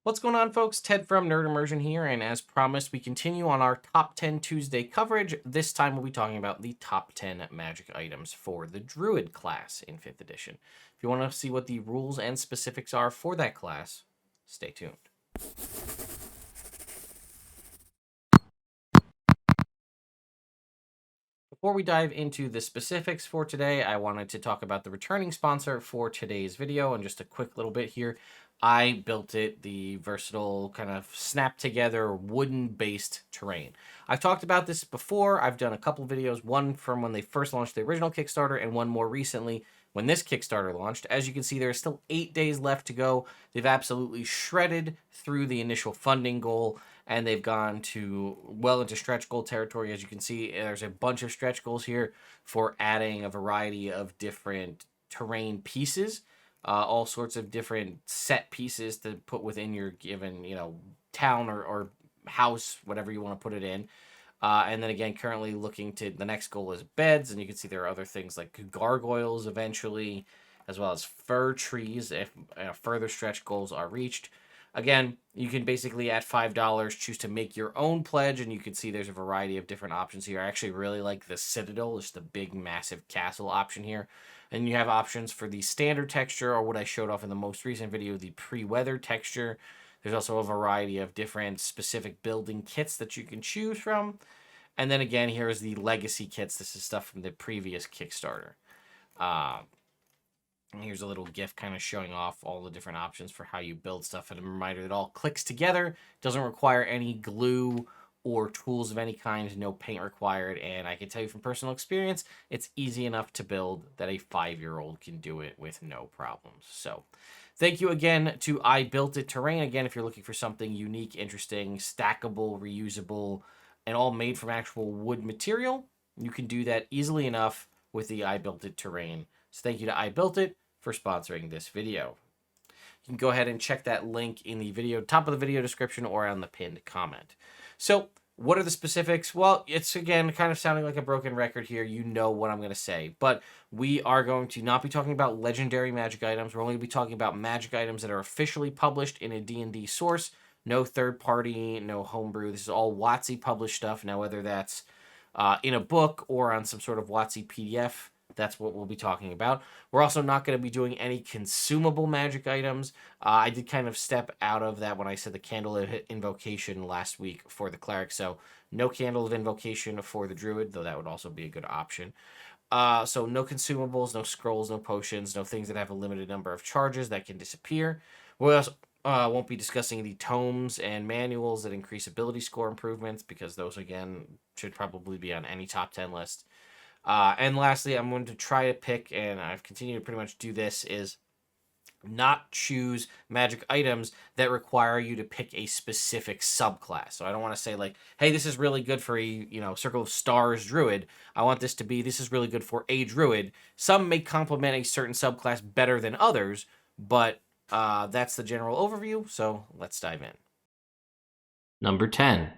What's going on, folks? Ted from Nerd Immersion here, and as promised, we continue on our Top 10 Tuesday coverage. This time, we'll be talking about the top 10 magic items for the Druid class in 5th edition. If you want to see what the rules and specifics are for that class, stay tuned. Before we dive into the specifics for today, I wanted to talk about the returning sponsor for today's video, and just a quick little bit here. I built it, the versatile kind of snap together wooden based terrain. I've talked about this before. I've done a couple videos, one from when they first launched the original Kickstarter and one more recently when this Kickstarter launched. As you can see, there's still 8 days left to go. They've absolutely shredded through the initial funding goal, and they've gone to well into stretch goal territory. As you can see, there's a bunch of stretch goals here for adding a variety of different terrain pieces. All sorts of different set pieces to put within your given, town or house, whatever you want to put it in. And then again, currently looking to the next goal is beds, and you can see there are other things like gargoyles eventually, as well as fir trees if further stretch goals are reached. Again, you can basically at $5 choose to make your own pledge, and you can see there's a variety of different options here. I actually really like the Citadel, just the big massive castle option here. And you have options for the standard texture, or what I showed off in the most recent video, the pre-weather texture. There's also a variety of different specific building kits that you can choose from. And then again, here's the legacy kits. This is stuff from the previous Kickstarter. And here's a little GIF kind of showing off all the different options for how you build stuff. And a reminder that all clicks together, doesn't require any glue or tools of any kind, no paint required. And I can tell you from personal experience, it's easy enough to build that a 5-year-old can do it with no problems. So thank you again to I Built It Terrain. Again, if you're looking for something unique, interesting, stackable, reusable, and all made from actual wood material, you can do that easily enough with the I Built It Terrain. So thank you to I Built It for sponsoring this video. You can go ahead and check that link in the video, top of the video description, or on the pinned comment. So what are the specifics? Well, it's again kind of sounding like a broken record here. You know what I'm going to say, but we are going to not be talking about legendary magic items. We're only going to be talking about magic items that are officially published in a D&D source. No third party, no homebrew. This is all WotC published stuff. Now, whether that's in a book or on some sort of WotC PDF, that's what we'll be talking about. We're also not going to be doing any consumable magic items. I did kind of step out of that when I said the Candle of Invocation last week for the Cleric. So no Candle of Invocation for the Druid, though that would also be a good option. So no consumables, no scrolls, no potions, no things that have a limited number of charges that can disappear. We also won't be discussing the tomes and manuals that increase ability score improvements, because those, again, should probably be on any top 10 list. And lastly, I'm going to try to pick, and I've continued to pretty much do this, is not choose magic items that require you to pick a specific subclass. So I don't want to say like, hey, this is really good for a, Circle of Stars Druid. I want this to be, this is really good for a Druid. Some may complement a certain subclass better than others, but that's the general overview. So let's dive in. Number 10.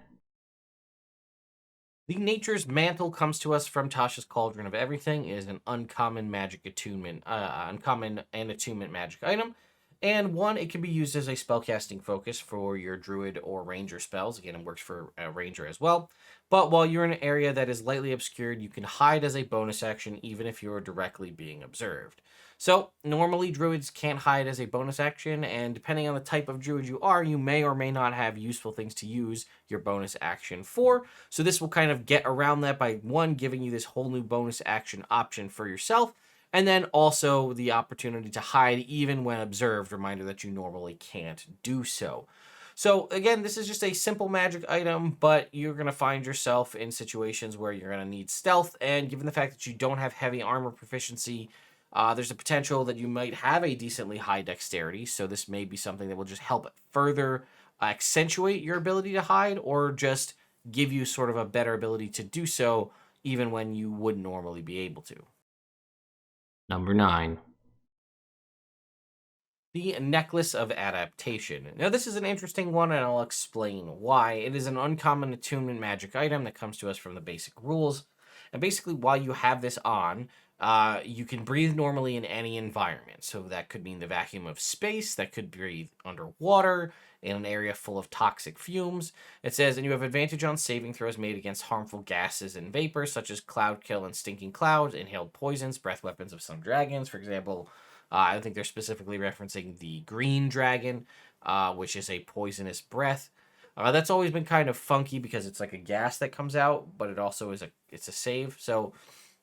The Nature's Mantle comes to us from Tasha's Cauldron of Everything. It is an uncommon magic attunement, uncommon and attunement magic item. And one, it can be used as a spellcasting focus for your druid or ranger spells. Again, it works for a ranger as well. But while you're in an area that is lightly obscured, you can hide as a bonus action even if you're directly being observed. So normally druids can't hide as a bonus action, and depending on the type of druid you are, you may or may not have useful things to use your bonus action for. So this will kind of get around that by, one, giving you this whole new bonus action option for yourself, and then also the opportunity to hide even when observed, reminder that you normally can't do so. So again, this is just a simple magic item, but you're going to find yourself in situations where you're going to need stealth, and given the fact that you don't have heavy armor proficiency, there's a potential that you might have a decently high dexterity, so this may be something that will just help further accentuate your ability to hide, or just give you sort of a better ability to do so even when you wouldn't normally be able to. Number 9. The Necklace of Adaptation. Now, this is an interesting one, and I'll explain why. It is an uncommon attunement magic item that comes to us from the basic rules. And basically, while you have this on, you can breathe normally in any environment. So that could mean the vacuum of space, that could breathe underwater. in an area full of toxic fumes. It says, and you have advantage on saving throws made against harmful gases and vapors, such as cloud kill and stinking clouds, inhaled poisons, breath weapons of some dragons. For example, I think they're specifically referencing the green dragon, which is a poisonous breath. That's always been kind of funky because it's like a gas that comes out, but it also is it's a save. So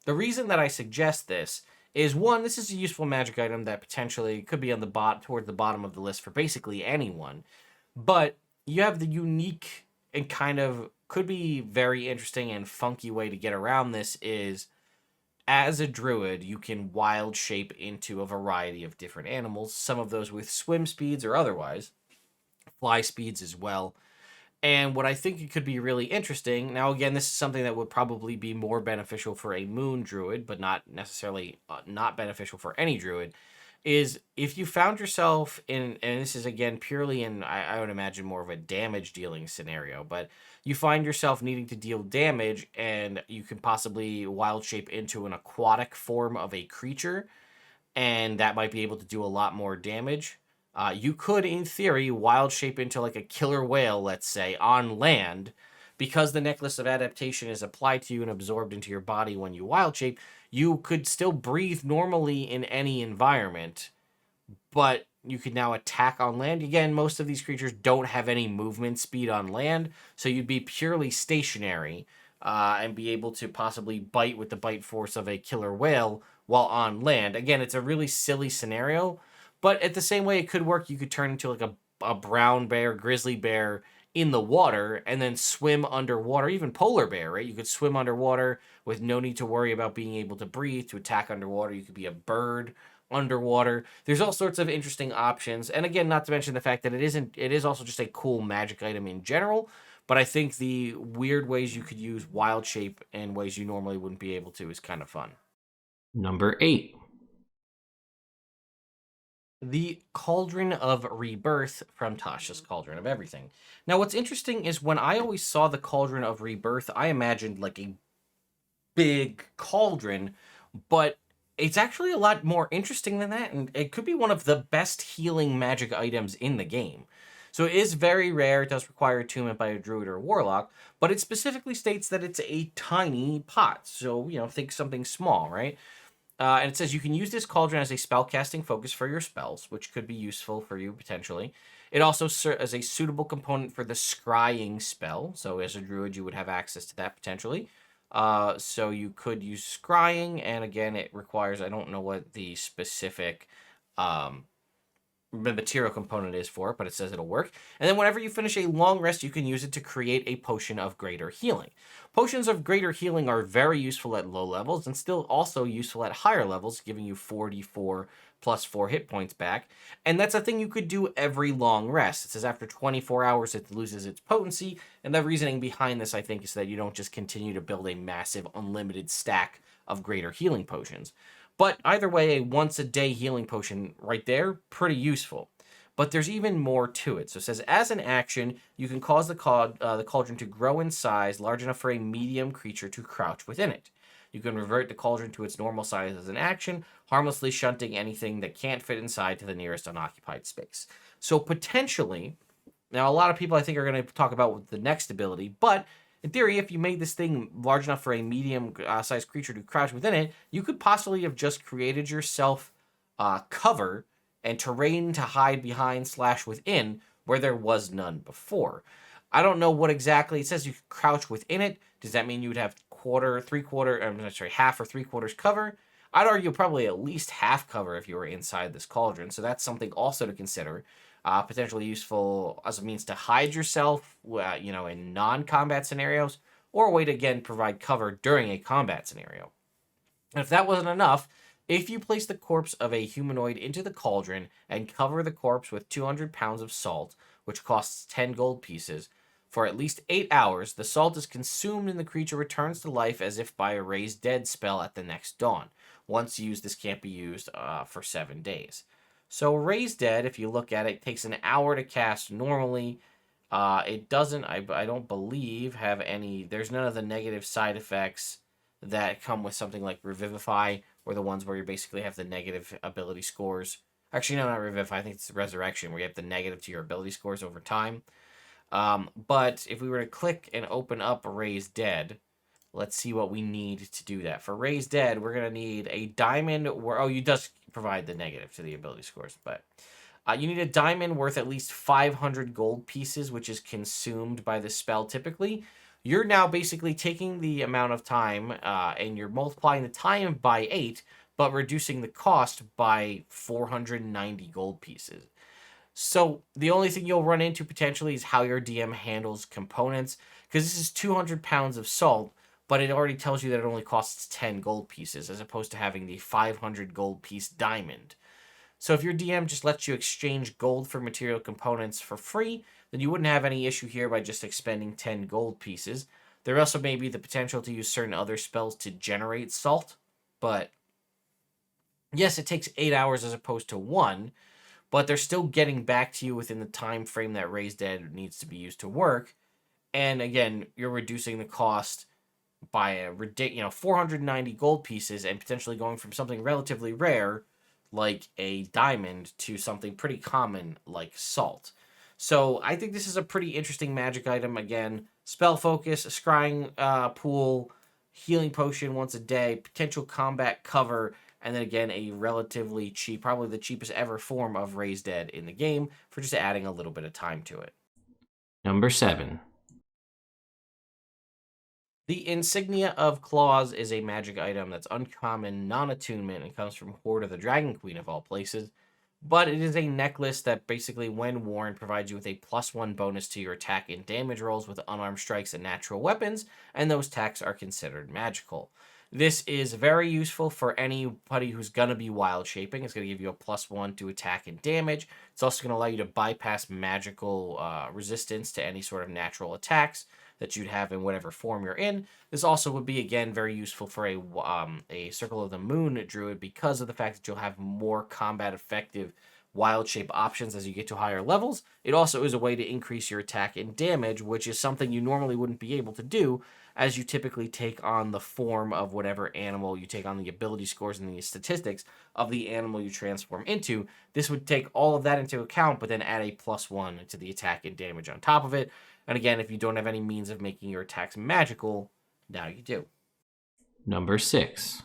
the reason that I suggest this is, one, this is a useful magic item that potentially could be on the toward the bottom of the list for basically anyone. But you have the unique and kind of could be very interesting and funky way to get around this is, as a druid, you can wild shape into a variety of different animals, some of those with swim speeds or otherwise, fly speeds as well. And what I think it could be really interesting, now again, this is something that would probably be more beneficial for a moon druid, but not necessarily not beneficial for any druid, is if you found yourself in, and this is again purely in, I would imagine more of a damage dealing scenario, but you find yourself needing to deal damage and you can possibly wild shape into an aquatic form of a creature, and that might be able to do a lot more damage. You could, in theory, wild shape into like a killer whale, let's say, on land. Because the Necklace of Adaptation is applied to you and absorbed into your body when you wild shape, you could still breathe normally in any environment, but you could now attack on land. Again, most of these creatures don't have any movement speed on land, so you'd be purely stationary and be able to possibly bite with the bite force of a killer whale while on land. Again, it's a really silly scenario, but at the same way it could work, you could turn into like a brown bear, grizzly bear in the water and then swim underwater, even polar bear, right? You could swim underwater with no need to worry about being able to breathe, to attack underwater. You could be a bird underwater. There's all sorts of interesting options. And again, not to mention the fact that it is also just a cool magic item in general. But I think the weird ways you could use wild shape in ways you normally wouldn't be able to is kind of fun. Number 8. The Cauldron of Rebirth from Tasha's Cauldron of Everything. Now, what's interesting is when I always saw the Cauldron of Rebirth, I imagined like a big cauldron, but it's actually a lot more interesting than that, and it could be one of the best healing magic items in the game. So it is very rare, it does require attunement by a druid or a warlock, but it specifically states that it's a tiny pot, so, think something small, right? And it says you can use this cauldron as a spellcasting focus for your spells, which could be useful for you potentially. It also serves as a suitable component for the scrying spell, so as a druid you would have access to that potentially. So you could use scrying, and again, it requires, I don't know what the specific the material component is for it, but it says it'll work. And then whenever you finish a long rest, you can use it to create a potion of greater healing. Potions of greater healing are very useful at low levels and still also useful at higher levels, giving you 44 plus 4 hit points back. And that's a thing you could do every long rest. It says after 24 hours, it loses its potency. And the reasoning behind this, I think, is that you don't just continue to build a massive unlimited stack of greater healing potions. But either way, a once-a-day healing potion right there, pretty useful. But there's even more to it. So it says, as an action, you can cause the cauldron to grow in size, large enough for a medium creature to crouch within it. You can revert the cauldron to its normal size as an action, harmlessly shunting anything that can't fit inside to the nearest unoccupied space. So potentially, now a lot of people I think are going to talk about the next ability, but in theory, if you made this thing large enough for a medium-sized creature to crouch within it, you could possibly have just created yourself cover and terrain to hide behind / within where there was none before. I don't know what exactly it says. You could crouch within it. Does that mean you would have half or 3/4 cover? I'd argue probably at least half cover if you were inside this cauldron. So that's something also to consider. Potentially useful as a means to hide yourself, in non-combat scenarios, or a way to, again, provide cover during a combat scenario. And if that wasn't enough, if you place the corpse of a humanoid into the cauldron and cover the corpse with 200 pounds of salt, which costs 10 gold pieces, for at least 8 hours, the salt is consumed and the creature returns to life as if by a Raise Dead spell at the next dawn. Once used, this can't be used for 7 days. So Raise Dead, if you look at it, takes an hour to cast normally. It doesn't, I don't believe, have any, there's none of the negative side effects that come with something like Revivify, or the ones where you basically have the negative ability scores. Actually, no, not Revivify. I think it's Resurrection, where you have the negative to your ability scores over time. But if we were to click and open up Raise Dead, let's see what we need to do that. For Raise Dead, we're going to need a diamond. Oh, you does provide the negative to the ability scores, but you need a diamond worth at least 500 gold pieces, which is consumed by the spell typically. You're now basically taking the amount of time and you're multiplying the time by 8, but reducing the cost by 490 gold pieces. So the only thing you'll run into potentially is how your DM handles components, because this is 200 pounds of salt, but it already tells you that it only costs 10 gold pieces, as opposed to having the 500 gold piece diamond. So if your DM just lets you exchange gold for material components for free, then you wouldn't have any issue here by just expending 10 gold pieces. There also may be the potential to use certain other spells to generate salt, but yes, it takes 8 hours as opposed to 1, but they're still getting back to you within the time frame that Raise Dead needs to be used to work. And again, you're reducing the cost by a 490 gold pieces, and potentially going from something relatively rare like a diamond to something pretty common like salt. So I think this is a pretty interesting magic item. Again, spell focus, scrying pool, healing potion once a day, potential combat cover, and then again a relatively cheap, probably the cheapest ever form of Raise Dead in the game, for just adding a little bit of time to it. Number 7. The Insignia of Claws is a magic item that's uncommon, non-attunement, and comes from Horde of the Dragon Queen of all places. But it is a necklace that basically, when worn, provides you with a +1 bonus to your attack and damage rolls with unarmed strikes and natural weapons, and those attacks are considered magical. This is very useful for anybody who's going to be wild shaping. It's going to give you a +1 to attack and damage. It's also going to allow you to bypass magical resistance to any sort of natural attacks that you'd have in whatever form you're in. This also would be, again, very useful for a Circle of the Moon druid, because of the fact that you'll have more combat effective wild shape options as you get to higher levels. It also is a way to increase your attack and damage, which is something you normally wouldn't be able to do, as you typically take on the form of whatever animal you take on, the ability scores and the statistics of the animal you transform into. This would take all of that into account, but then add a +1 to the attack and damage on top of it. And again, if you don't have any means of making your attacks magical, now you do. Number 6.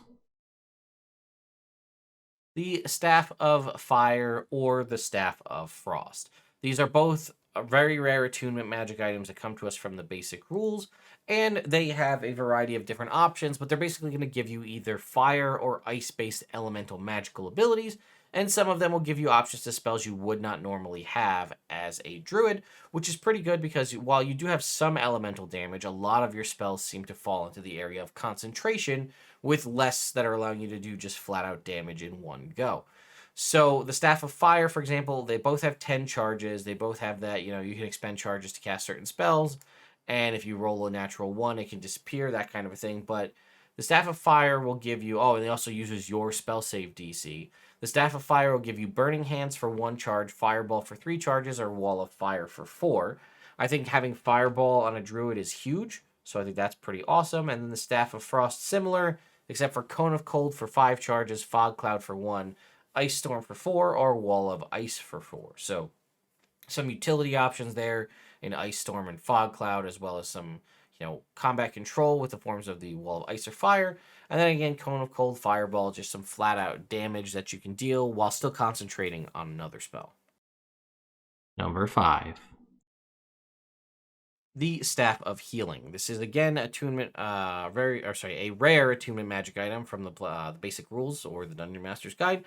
The Staff of Fire or the Staff of Frost. These are both very rare attunement magic items that come to us from the basic rules, and they have a variety of different options, but they're basically going to give you either fire or ice-based elemental magical abilities, and some of them will give you options to spells you would not normally have as a druid, which is pretty good because while you do have some elemental damage, a lot of your spells seem to fall into the area of concentration, with less that are allowing you to do just flat out damage in one go. So the Staff of Fire, for example, they both have 10 charges. They both have that, you can expend charges to cast certain spells, and if you roll a natural 1, it can disappear, that kind of a thing. But the Staff of Fire will give you, and it also uses your spell save DC. The Staff of Fire will give you Burning Hands for 1 charge, Fireball for 3 charges, or Wall of Fire for 4. I think having Fireball on a druid is huge, so I think that's pretty awesome. And then the Staff of Frost, similar, except for Cone of Cold for 5 charges, Fog Cloud for 1, Ice Storm for 4, or Wall of Ice for 4. So some utility options there in Ice Storm and Fog Cloud, as well as some combat control with the forms of the Wall of Ice or Fire. And then again, Cone of Cold, Fireball, just some flat out damage that you can deal while still concentrating on another spell. Number 5. The Staff of Healing. This is again attunement, a rare attunement magic item from the basic rules or the Dungeon Master's Guide.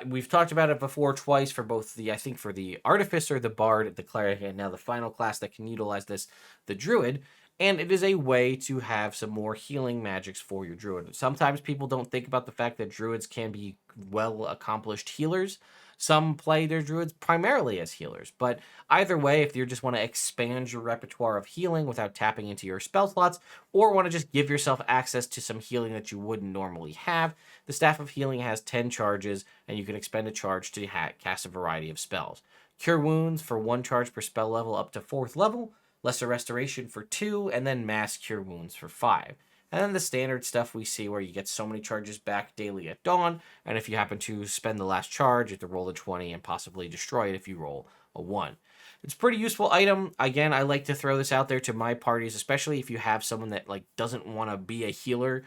We've talked about it before twice for both for the Artificer, the Bard, the Cleric, and now the final class that can utilize this, the Druid. And it is a way to have some more healing magics for your druid. Sometimes people don't think about the fact that druids can be well-accomplished healers. Some play their druids primarily as healers. But either way, if you just want to expand your repertoire of healing without tapping into your spell slots, or want to just give yourself access to some healing that you wouldn't normally have, the Staff of Healing has 10 charges, and you can expend a charge to cast a variety of spells. Cure Wounds for 1 charge per spell level up to 4th level, Lesser Restoration for 2, and then Mass Cure Wounds for 5. And then the standard stuff we see where you get so many charges back daily at dawn, and if you happen to spend the last charge, you have to roll a 20 and possibly destroy it if you roll a 1. It's a pretty useful item. Again, I like to throw this out there to my parties, especially if you have someone that like doesn't want to be a healer.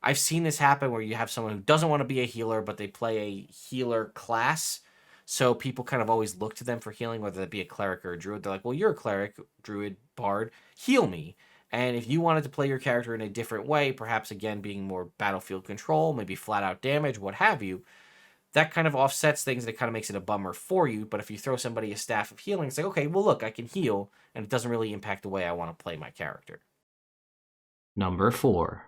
I've seen this happen where you have someone who doesn't want to be a healer, but they play a healer class. So people kind of always look to them for healing, whether that be a cleric or a druid. They're like, well, you're a cleric, druid, bard, heal me. And if you wanted to play your character in a different way, perhaps again being more battlefield control, maybe flat out damage, what have you, that kind of offsets things and it kind of makes it a bummer for you. But if you throw somebody a staff of healing, it's like, okay, well, look, I can heal, and it doesn't really impact the way I want to play my character. Number 4.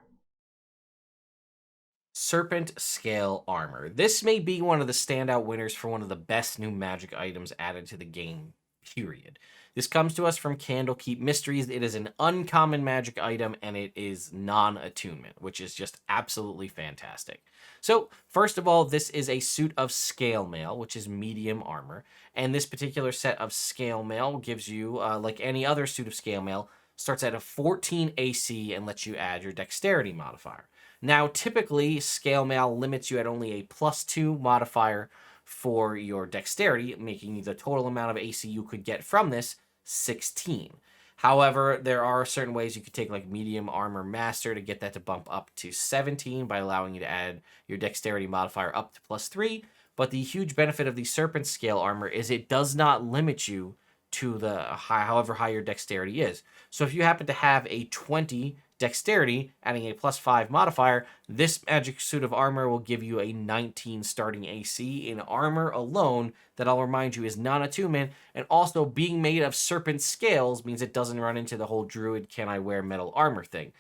Serpent Scale Armor. This may be one of the standout winners for one of the best new magic items added to the game, period. This comes to us from Candlekeep Mysteries. It is an uncommon magic item, and it is non-attunement, which is just absolutely fantastic. So, first of all, this is a suit of Scale Mail, which is medium armor, and this particular set of Scale Mail gives you, like any other suit of Scale Mail, starts at a 14 AC and lets you add your Dexterity modifier. Now, typically, Scale Mail limits you at only a +2 modifier for your Dexterity, making the total amount of AC you could get from this 16. However, there are certain ways you could take like Medium Armor Master to get that to bump up to 17 by allowing you to add your Dexterity modifier up to +3. But the huge benefit of the Serpent Scale Armor is it does not limit you to the however high your Dexterity is. So if you happen to have a 20 Dexterity, adding a +5 modifier, this magic suit of armor will give you a 19 starting AC in armor alone that I'll remind you is non-attunement, and also being made of serpent scales means it doesn't run into the whole druid can I wear metal armor thing.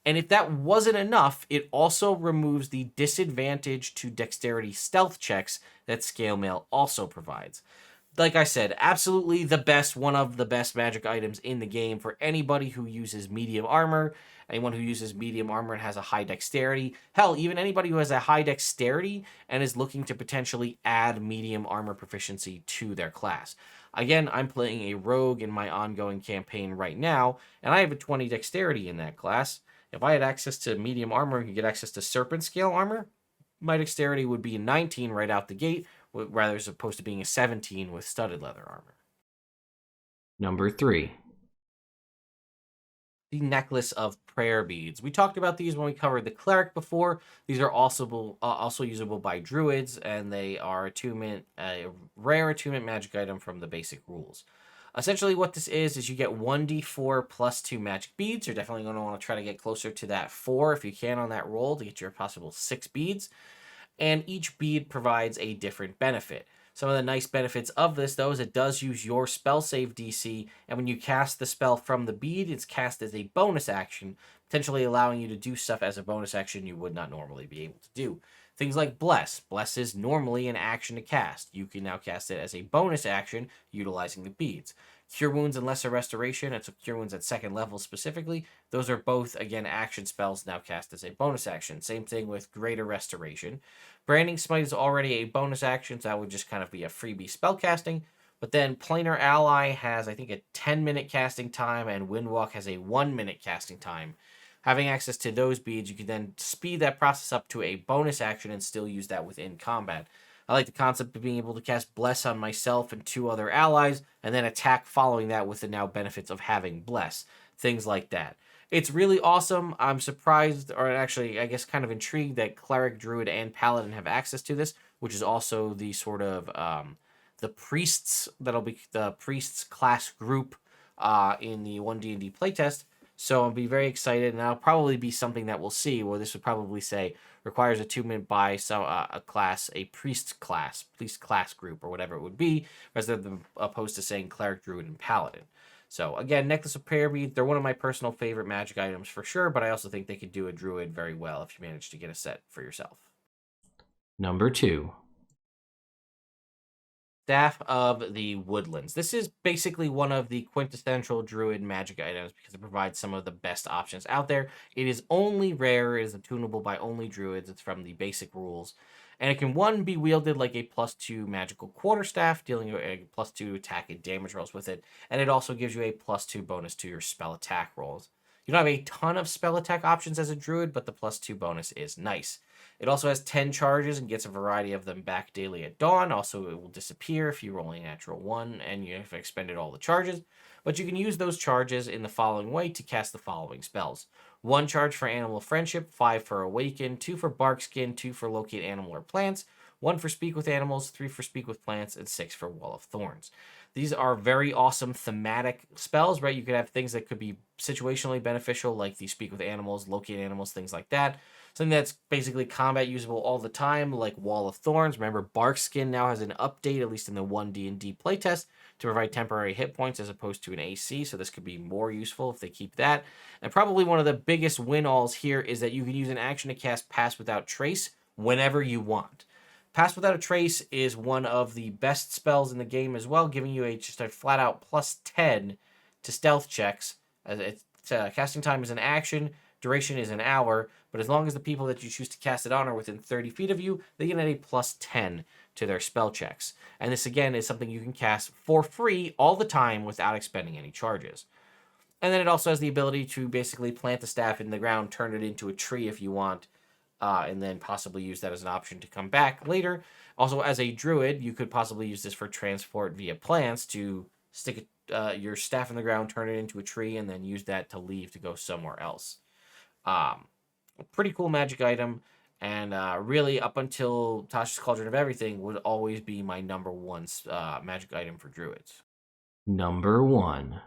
And if that wasn't enough, it also removes the disadvantage to dexterity stealth checks that Scale Mail also provides. Like I said, absolutely the best, one of the best magic items in the game for anybody who uses medium armor, anyone who uses medium armor and has a high dexterity. Hell, even anybody who has a high dexterity and is looking to potentially add medium armor proficiency to their class. Again, I'm playing a rogue in my ongoing campaign right now, and I have a 20 dexterity in that class. If I had access to medium armor and could get access to serpent scale armor, my dexterity would be a 19 right out the gate, rather as opposed to being a 17 with studded leather armor. Number 3. The Necklace of Prayer Beads. We talked about these when we covered the Cleric before. These are also usable by Druids, and they are a rare attunement magic item from the basic rules. Essentially what this is you get 1d4 plus 2 magic beads. You're definitely going to want to try to get closer to that 4 if you can on that roll to get your possible 6 beads. And each bead provides a different benefit. Some of the nice benefits of this, though, is it does use your spell save DC, and when you cast the spell from the bead, it's cast as a bonus action, potentially allowing you to do stuff as a bonus action you would not normally be able to do. Things like Bless. Bless is normally an action to cast. You can now cast it as a bonus action utilizing the beads. Cure Wounds and Lesser Restoration, and so Cure Wounds at second level specifically, those are both, again, action spells now cast as a bonus action. Same thing with Greater Restoration. Branding Smite is already a bonus action, so that would just kind of be a freebie spell casting. But then Planar Ally has, I think, a 10-minute casting time, and Windwalk has a 1-minute casting time. Having access to those beads, you can then speed that process up to a bonus action and still use that within combat. I like the concept of being able to cast Bless on myself and 2 other allies, and then attack following that with the now benefits of having Bless. Things like that. It's really awesome. I'm surprised, or actually, I guess kind of intrigued that Cleric, Druid, and Paladin have access to this, which is also the sort of the priests, that'll be the priests class group in the 1D&D playtest. So I'll be very excited, and that'll probably be something that we'll see, where this would probably say requires attunement by a class, a priest class group, or whatever it would be, rather than opposed to saying Cleric, Druid, and Paladin. So again, Necklace of Prayer Beads, they're one of my personal favorite magic items for sure, but I also think they could do a Druid very well if you manage to get a set for yourself. Number 2. Staff of the Woodlands. This is basically one of the quintessential Druid magic items because it provides some of the best options out there. It is only rare, it is attunable by only Druids, it's from the basic rules. And it can, one, be wielded like a +2 magical quarterstaff, dealing a +2 attack and damage rolls with it. And it also gives you a +2 bonus to your spell attack rolls. You don't have a ton of spell attack options as a druid, but the +2 bonus is nice. It also has 10 charges and gets a variety of them back daily at dawn. Also, it will disappear if you roll a natural 1 and you have expended all the charges. But you can use those charges in the following way to cast the following spells. 1 charge for Animal Friendship, 5 for Awaken, 2 for Bark Skin, 2 for Locate Animal or Plants, 1 for Speak with Animals, 3 for Speak with Plants, and 6 for Wall of Thorns. These are very awesome thematic spells, right? You could have things that could be situationally beneficial, like the Speak with Animals, Locate Animals, things like that. Something that's basically combat usable all the time, like Wall of Thorns. Remember, Barkskin now has an update, at least in the 1D&D playtest, to provide temporary hit points as opposed to an AC, so this could be more useful if they keep that. And probably one of the biggest win-alls here is that you can use an action to cast Pass Without Trace whenever you want. Pass Without a Trace is one of the best spells in the game as well, giving you just a flat-out +10 to stealth checks. Casting time is an action, duration is an hour, but as long as the people that you choose to cast it on are within 30 feet of you, they get a +10 to their spell checks. And this, again, is something you can cast for free all the time without expending any charges. And then it also has the ability to basically plant the staff in the ground, turn it into a tree if you want, and then possibly use that as an option to come back later. Also, as a druid, you could possibly use this for transport via plants to stick your staff in the ground, turn it into a tree, and then use that to leave to go somewhere else. A pretty cool magic item, and really up until Tasha's Cauldron of Everything would always be my number 1 magic item for druids. Number 1.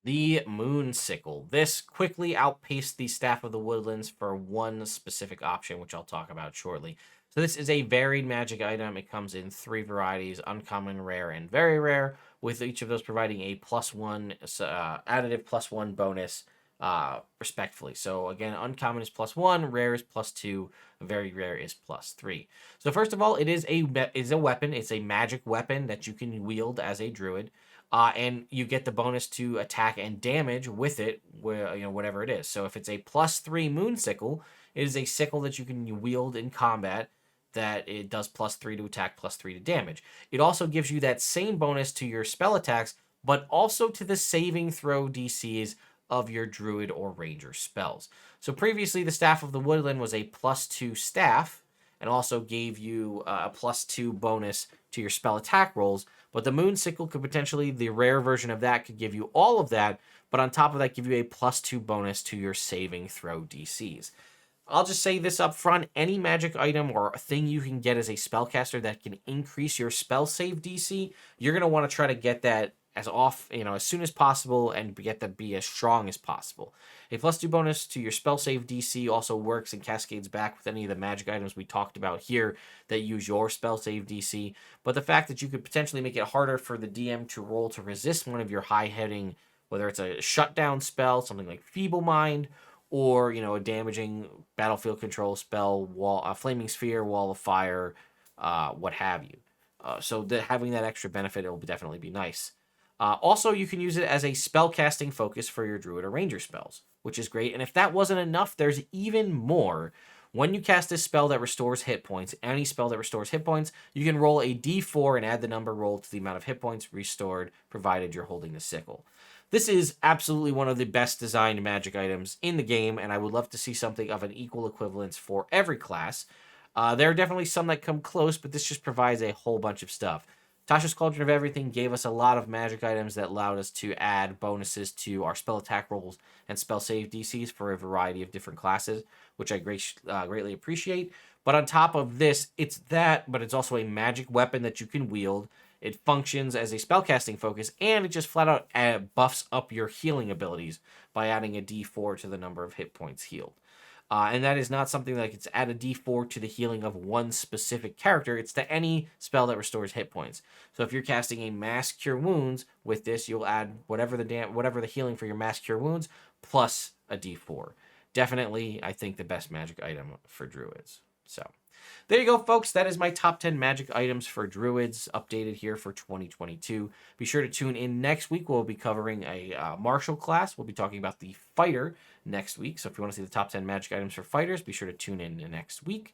The Moon Sickle. This quickly outpaced the Staff of the Woodlands for one specific option, which I'll talk about shortly. So this is a varied magic item. It comes in 3 varieties, uncommon, rare, and very rare, with each of those providing a +1 additive +1 bonus respectfully. So again, uncommon is +1, rare is +2, very rare is +3. So first of all, it is a weapon. It's a magic weapon that you can wield as a druid. And you get the bonus to attack and damage with it, whatever it is. So if it's a +3 Moon Sickle, it is a sickle that you can wield in combat that it does +3 to attack, +3 to damage. It also gives you that same bonus to your spell attacks, but also to the saving throw DCs of your druid or ranger spells. So previously, the Staff of the Woodland was a +2 staff, and also gave you a +2 bonus to your spell attack rolls. But the Moon Sickle could potentially, the rare version of that could give you all of that, but on top of that, give you a +2 bonus to your saving throw DCs. I'll just say this up front, any magic item or thing you can get as a spellcaster that can increase your spell save DC, you're going to want to try to get that as soon as possible and get that be as strong as possible. A +2 bonus to your spell save DC also works and cascades back with any of the magic items we talked about here that use your spell save DC. But the fact that you could potentially make it harder for the DM to roll to resist one of your high-hitting, whether it's a shutdown spell, something like Feeble Mind, or a damaging battlefield control spell, Flaming Sphere, Wall of Fire, what have you. So having that extra benefit, it will definitely be nice. Also, you can use it as a spellcasting focus for your druid or ranger spells, which is great. And if that wasn't enough, there's even more. When you cast a spell that restores hit points, any spell that restores hit points, you can roll a d4 and add the number rolled to the amount of hit points restored, provided you're holding the sickle. This is absolutely one of the best designed magic items in the game, and I would love to see something of an equal equivalence for every class. There are definitely some that come close, but this just provides a whole bunch of stuff. Tasha's Cauldron of Everything gave us a lot of magic items that allowed us to add bonuses to our spell attack rolls and spell save DCs for a variety of different classes, which I greatly appreciate. But on top of this, it's that, but it's also a magic weapon that you can wield. It functions as a spellcasting focus, and it just flat out buffs up your healing abilities by adding a d4 to the number of hit points healed. And that is not something like it's add a d4 to the healing of one specific character. It's to any spell that restores hit points. So if you're casting a Mass Cure Wounds with this, you'll add whatever the healing for your Mass Cure Wounds plus a d4. Definitely, I think, the best magic item for druids. So there you go, folks. That is my top 10 magic items for druids updated here for 2022. Be sure to tune in next week. We'll be covering a martial class. We'll be talking about the fighter next week. So if you want to see the top 10 magic items for fighters, be sure to tune in next week.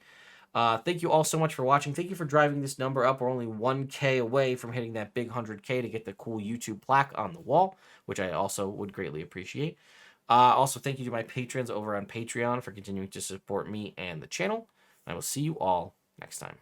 Thank you all so much for watching. Thank you for driving this number up. We're only 1K away from hitting that big 100K to get the cool YouTube plaque on the wall, which I also would greatly appreciate. Also, thank you to my patrons over on Patreon for continuing to support me and the channel. I will see you all next time.